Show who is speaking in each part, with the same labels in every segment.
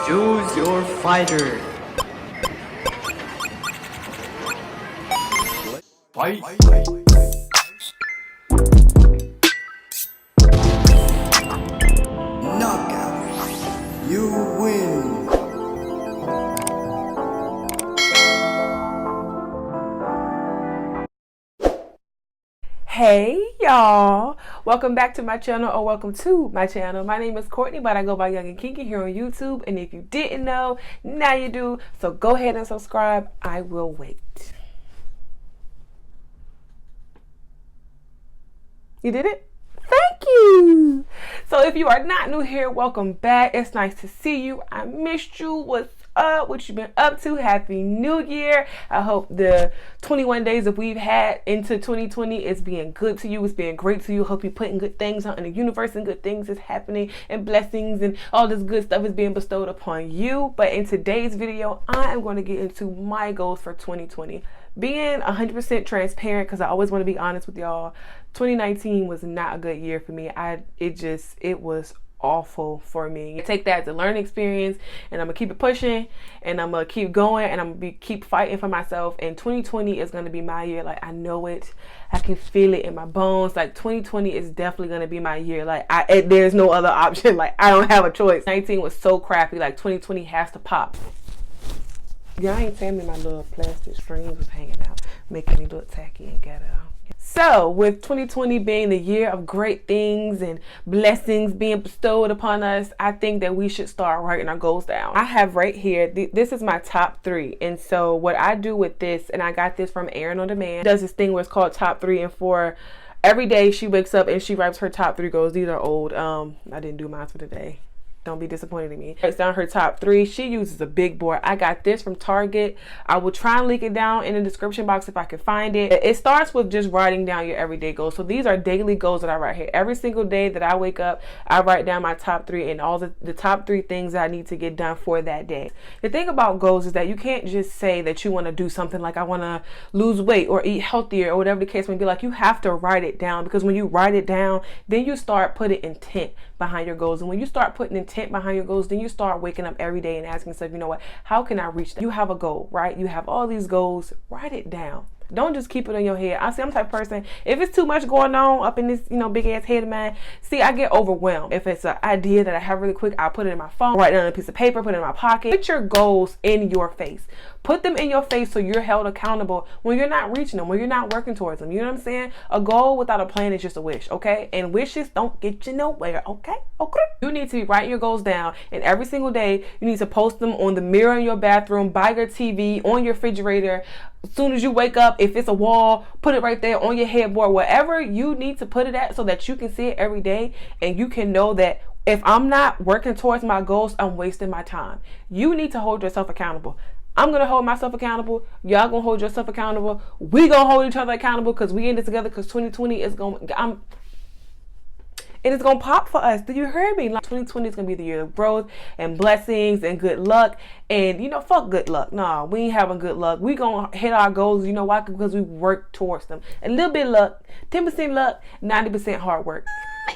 Speaker 1: Choose your fighter. Fight.
Speaker 2: Knockout. You win.
Speaker 3: Hey y'all, welcome back to my channel, or welcome to my channel. My name is Courtney, but I go by Young and Kinky here on YouTube, and if you didn't know, now you do. So go ahead and subscribe. I will wait. You did it? Thank you. So if you are not new here, welcome back. It's nice to see you. I missed you. What's up? What you been up to? Happy New Year. I hope the 21 days that we've had into 2020 is being good to you. It's being great to you. Hope you're putting good things out in the universe and good things is happening and blessings and all this good stuff is being bestowed upon you. But in today's video, I am going to get into my goals for 2020. Being 100% transparent, because I always want to be honest with y'all, 2019 was not a good year for me. It was awful for me. I take that as a learning experience, and I'm gonna keep it pushing, and I'm gonna keep going, and I'm gonna keep fighting for myself. And 2020 is gonna be my year. Like, I know it. I can feel it in my bones. Like, 2020 is definitely gonna be my year. Like, there's no other option. Like, I don't have a choice. 19 was so crappy. Like, 2020 has to pop. Y'all ain't telling me my little plastic strings was hanging out, making me look tacky and ghetto. So with 2020 being the year of great things and blessings being bestowed upon us, I think that we should start writing our goals down. I have right here, this is my top 3. And so what I do with this, and I got this from Erin on Demand, does this thing where it's called top 3 and 4. Every day she wakes up and she writes her top 3 goals. These are old. I didn't do mine for today. Don't be disappointed in me. Writes down her top 3. She uses a big board. I got this from Target. I will try and link it down in the description box if I can find it. It starts with just writing down your everyday goals. So these are daily goals that I write here. Every single day that I wake up, I write down my top 3 and all the top 3 things that I need to get done for that day. The thing about goals is that you can't just say that you want to do something like I want to lose weight or eat healthier or whatever the case may be. Like, you have to write it down, because when you write it down, then you start putting intent behind your goals. And when you start putting intent behind your goals, then you start waking up every day and asking yourself, you know what, how can I reach that? You have a goal, right? You have all these goals. Write it down. Don't just keep it in your head. I'm the type of person, if it's too much going on up in this, big ass head of mine, I get overwhelmed. If it's an idea that I have really quick, I'll put it in my phone, write it on a piece of paper, put it in my pocket. Put your goals in your face. Put them in your face so you're held accountable when you're not reaching them, when you're not working towards them. You know what I'm saying? A goal without a plan is just a wish, okay? And wishes don't get you nowhere, okay? Okay. You need to be writing your goals down, and every single day you need to post them on the mirror in your bathroom, by your TV, on your refrigerator. As soon as you wake up, if it's a wall, put it right there on your headboard, wherever you need to put it at, so that you can see it every day and you can know that if I'm not working towards my goals, I'm wasting my time. You need to hold yourself accountable. I'm going to hold myself accountable. Y'all going to hold yourself accountable. We going to hold each other accountable, because we in this together, because 2020 is going to... It is going to pop for us. Do you hear me? Like, 2020 is going to be the year of growth and blessings and good luck. And, fuck good luck. Nah, we ain't having good luck. We going to hit our goals. You know why? Because we work towards them. A little bit of luck, 10% luck, 90% hard work.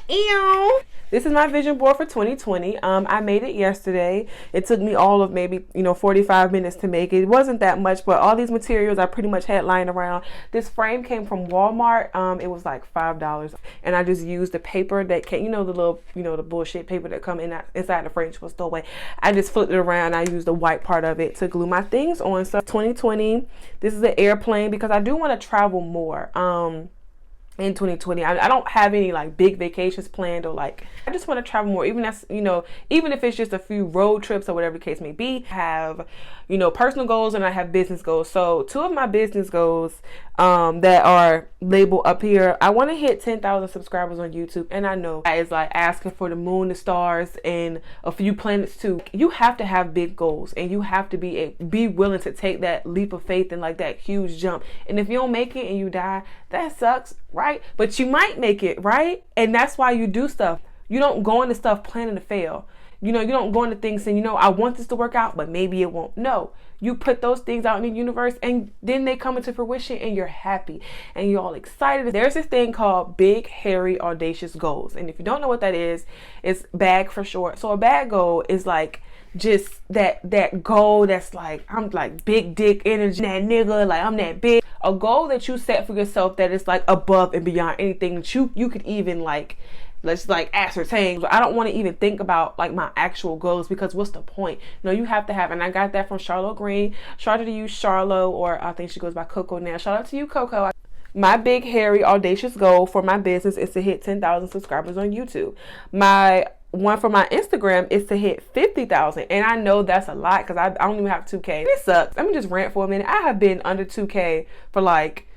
Speaker 3: Ew. This is my vision board for 2020. I made it yesterday. It took me all of maybe 45 minutes to make it. It wasn't that much, but all these materials I pretty much had lying around. This frame came from Walmart. It was like $5, and I just used the paper that came, the little, the bullshit paper that come inside the frame was throw away. I just flipped it around. I used the white part of it to glue my things on. So 2020, this is an airplane, because I do want to travel more. In 2020, I don't have any like big vacations planned, or like, I just want to travel more, even if it's just a few road trips or whatever the case may be. I have personal goals, and I have business goals. So 2 of my business goals that are labeled up here, I want to hit 10,000 subscribers on YouTube, and I know that is like asking for the moon, the stars, and a few planets too. You have to have big goals, and you have to be willing to take that leap of faith and like that huge jump. And if you don't make it and you die, that sucks, right? But you might make it, right? And that's why you do stuff. You don't go into stuff planning to fail. You don't go into things saying, I want this to work out, but maybe it won't. No, you put those things out in the universe, and then they come into fruition, and you're happy and you're all excited. There's this thing called Big, Hairy, Audacious Goals. And if you don't know what that is, it's BAG for short. So a BAG goal is like just that goal that's like, I'm like big dick energy, that nigga, like I'm that big. A goal that you set for yourself that is like above and beyond anything that you could even like, let's like ascertain. So I don't want to even think about like my actual goals, because what's the point? No, you have to have, and I got that from Charlotte Green. Shout out to you, Charlotte, or I think she goes by Coco now. Shout out to you, Coco. My big, hairy, audacious goal for my business is to hit 10,000 subscribers on YouTube. My one for my Instagram is to hit 50,000. And I know that's a lot because I don't even have 2K. It sucks. Let me just rant for a minute. I have been under 2K for like,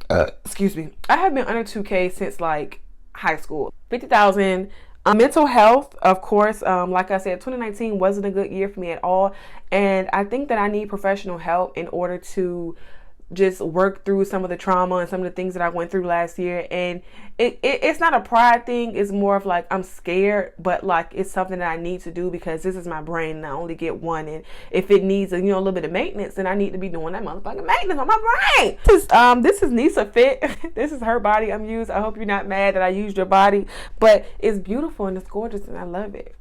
Speaker 3: excuse me. I have been under 2K since like high school. 50,000. Mental health, of course, like I said, 2019 wasn't a good year for me at all. And I think that I need professional help in order to just work through some of the trauma and some of the things that I went through last year. And it's not a pride thing. It's more of like, I'm scared, but like it's something that I need to do because this is my brain and I only get one. And if it needs a little bit of maintenance, then I need to be doing that motherfucking maintenance on my brain. This is Nisa Fit. This is her body I'm used. I hope you're not mad that I used your body, but it's beautiful and it's gorgeous and I love it.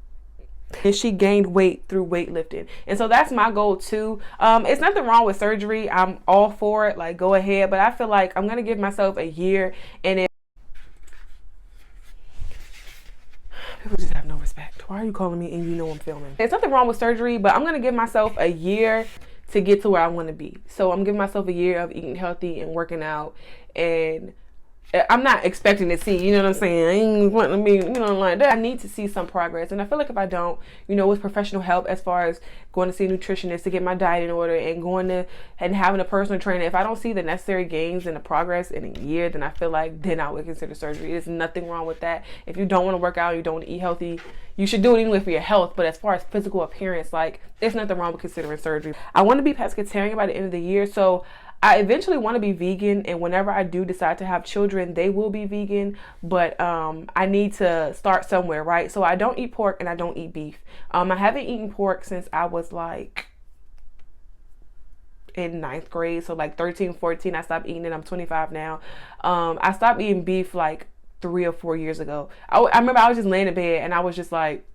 Speaker 3: And she gained weight through weightlifting, and so that's my goal too. It's nothing wrong with surgery. I'm all for it, like go ahead, but I feel like I'm gonna give myself a year. And if people just have no respect, why are you calling me and you know I'm filming? There's nothing wrong with surgery, but I'm gonna give myself a year to get to where I want to be. So I'm giving myself a year of eating healthy and working out, and I'm not expecting to see, you know what I'm saying? I ain't wanting to be, like that. I need to see some progress. And I feel like if I don't, with professional help, as far as going to see a nutritionist to get my diet in order and going to and having a personal trainer, if I don't see the necessary gains and the progress in a year, then I feel like then I would consider surgery. There's nothing wrong with that. If you don't want to work out, you don't want to eat healthy, you should do it anyway for your health. But as far as physical appearance, like there's nothing wrong with considering surgery. I want to be pescatarian by the end of the year. So I eventually want to be vegan, and whenever I do decide to have children, they will be vegan, but I need to start somewhere, right? So I don't eat pork and I don't eat beef. I haven't eaten pork since I was like in 9th grade, so like 13, 14, I stopped eating it. I'm 25 now. I stopped eating beef like 3 or 4 years ago. I remember I was just laying in bed and I was just like,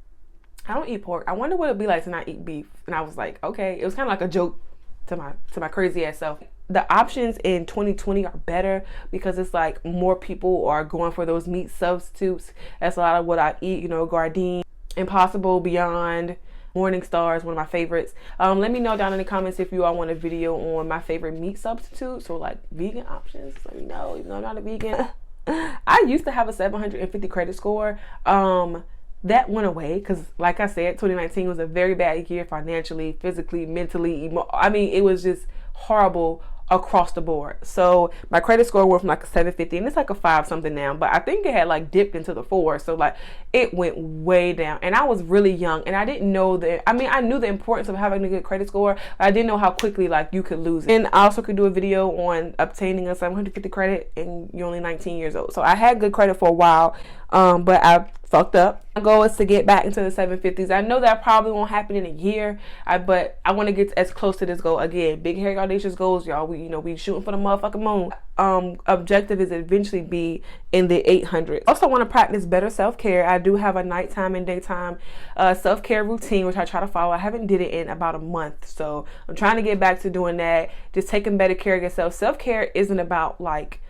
Speaker 3: I don't eat pork. I wonder what it'd be like to not eat beef. And I was like, okay. It was kind of like a joke to my crazy ass self. The options in 2020 are better because it's like more people are going for those meat substitutes. That's a lot of what I eat, Gardein, Impossible, Beyond, Morning Stars, one of my favorites. Let me know down in the comments if you all want a video on my favorite meat substitutes or like vegan options. Let me know, even though I'm not a vegan. I used to have a 750 credit score. That went away because, like I said, 2019 was a very bad year financially, physically, mentally. It was just horrible across the board. So my credit score went from like a 750 and it's like a 5 something now, but I think it had like dipped into the 4. So like it went way down, and I was really young and I didn't know that. I knew the importance of having a good credit score, but I didn't know how quickly like you could lose it. And I also could do a video on obtaining a 750 credit and you're only 19 years old. So I had good credit for a while, but I fucked up. My goal is to get back into the 750s. I know that probably won't happen in a year, but I want to get as close to this goal again. Big, hairy, audacious goals, y'all. We shooting for the motherfucking moon. Objective is eventually be in the 800s. Also want to practice better self-care. I do have a nighttime and daytime self-care routine, which I try to follow. I haven't did it in about a month, so I'm trying to get back to doing that. Just taking better care of yourself. Self-care isn't about like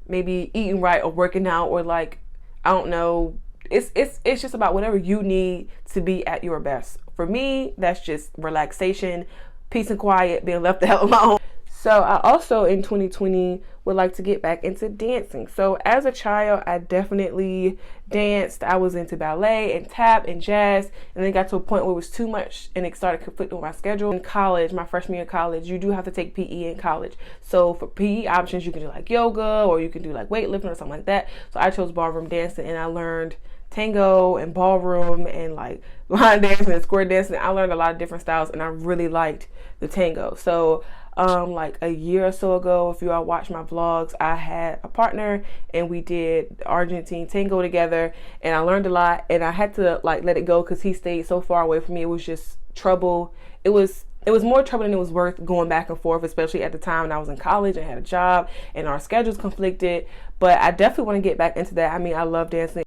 Speaker 3: maybe eating right or working out or like, I don't know. It's just about whatever you need to be at your best. For me, that's just relaxation, peace and quiet, being left the hell alone. So I also in 2020 would like to get back into dancing. So as a child, I definitely danced. I was into ballet and tap and jazz, and then got to a point where it was too much and it started conflicting with my schedule. In college, my freshman year of college, you do have to take PE in college. So for PE options, you can do like yoga or you can do like weightlifting or something like that. So I chose ballroom dancing, and I learned tango and ballroom and like line dancing and square dancing. I learned a lot of different styles, and I really liked the tango. So like a year or so ago, if you all watch my vlogs, I had a partner and we did Argentine tango together, and I learned a lot, and I had to like let it go because he stayed so far away from me. It was just trouble. It was more trouble than it was worth going back and forth, especially at the time when I was in college and had a job and our schedules conflicted. But I definitely want to get back into that. I love dancing.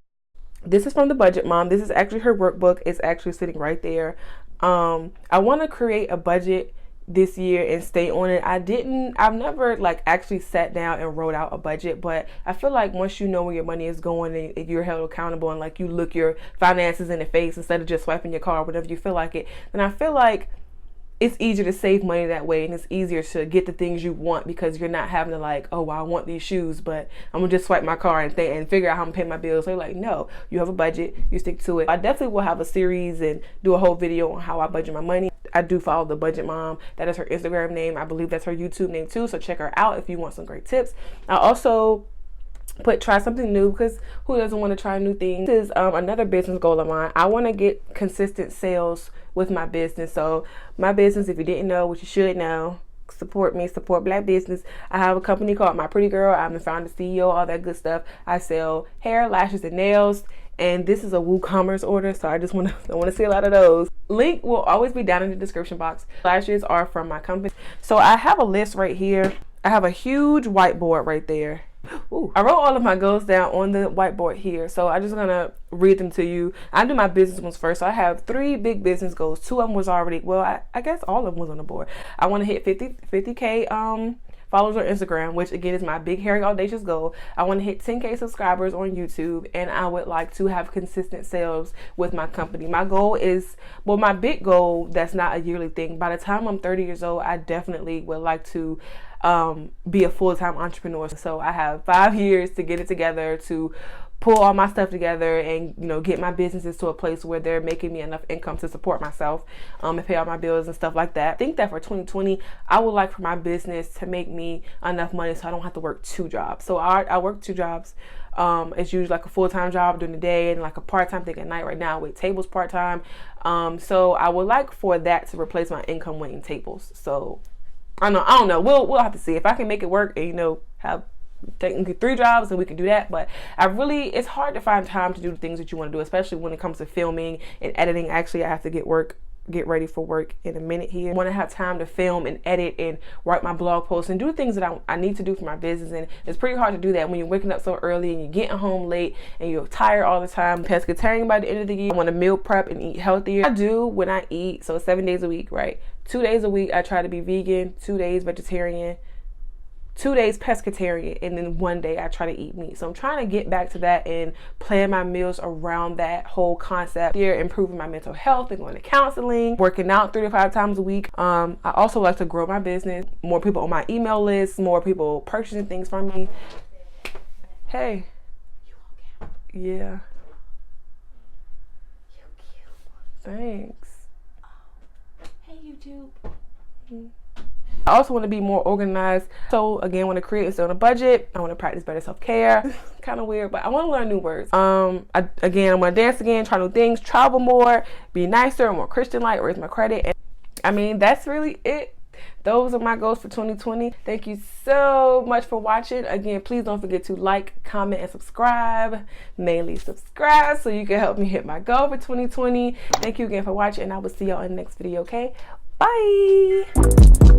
Speaker 3: This is from the Budget Mom. This is actually her workbook. It's actually sitting right there. I want to create a budget this year and stay on it. I've never like actually sat down and wrote out a budget, but I feel like once you know where your money is going and you're held accountable and like you look your finances in the face instead of just swiping your card whenever you feel like it, then I feel like it's easier to save money that way, and it's easier to get the things you want because you're not having to like, oh, well, I want these shoes, but I'm gonna just swipe my card and figure out how I'm gonna pay my bills. So you're like, no, you have a budget, you stick to it. I definitely will have a series and do a whole video on how I budget my money. I do follow the Budget Mom. That is her Instagram name. I believe that's her YouTube name too. So check her out if you want some great tips. I also try something new, because who doesn't want to try new things? This is another business goal of mine. I want to get consistent sales with my business. So my business, if you didn't know, which you should know, support me, support Black business. I have a company called My Pretty Girl. I'm the founder, CEO, all that good stuff. I sell hair, lashes, and nails. And this is a WooCommerce order, so I want to see a lot of those. Link will always be down in the description box. Lashes are from my company. So I have a list right here. I have a huge whiteboard right there. Ooh. I wrote all of my goals down on the whiteboard here, so I'm just gonna read them to you. I do my business ones first. So I have 3 big business goals. 2 of them was already, well, I guess all of them was on the board. I want to hit 50K followers on Instagram, which again is my big, hairy, audacious goal. I want to hit 10K subscribers on YouTube, and I would like to have consistent sales with my company. My goal is, well, my big goal, that's not a yearly thing. By the time I'm 30 years old, I definitely would like to be a full-time entrepreneur. So I have 5 years to get it together, to pull all my stuff together and, you know, get my businesses to a place where they're making me enough income to support myself and pay all my bills and stuff like that. I think that for 2020, I would like for my business to make me enough money so I don't have to work 2 jobs. So I work 2 jobs. It's usually like a full-time job during the day and like a part-time thing at night. Right now, with tables part-time. So I would like for that to replace my income waiting tables. So I don't know. We'll have to see if I can make it work and, you know, have technically 3 jobs, and we can do that. But it's hard to find time to do the things that you want to do, especially when it comes to filming and editing. Actually, I have to get ready for work in a minute here. I want to have time to film and edit and write my blog posts and do things that I need to do for my business. And it's pretty hard to do that when you're waking up so early and you're getting home late and you're tired all the time. Pescatarian by the end of the year. I want to meal prep and eat healthier. I do when I eat, so 7 days a week, right? 2 days a week I try to be vegan, 2 days vegetarian, 2 days pescatarian, and then 1 day I try to eat meat. So I'm trying to get back to that and plan my meals around that whole concept here, improving my mental health and going to counseling, working out 3 to 5 times a week. I also like to grow my business, more people on my email list, more people purchasing things from me. Hey. Yeah. Thanks.
Speaker 4: Hey YouTube.
Speaker 3: I also want to be more organized. So again, I want to create and stay on a budget. I want to practice better self-care. Kind of weird, but I want to learn new words. I want to dance again, try new things, travel more, be nicer, more Christian-like, raise my credit. And I mean, that's really it. Those are my goals for 2020. Thank you so much for watching. Again, please don't forget to like, comment, and subscribe. Mainly subscribe so you can help me hit my goal for 2020. Thank you again for watching, and I will see y'all in the next video, okay? Bye!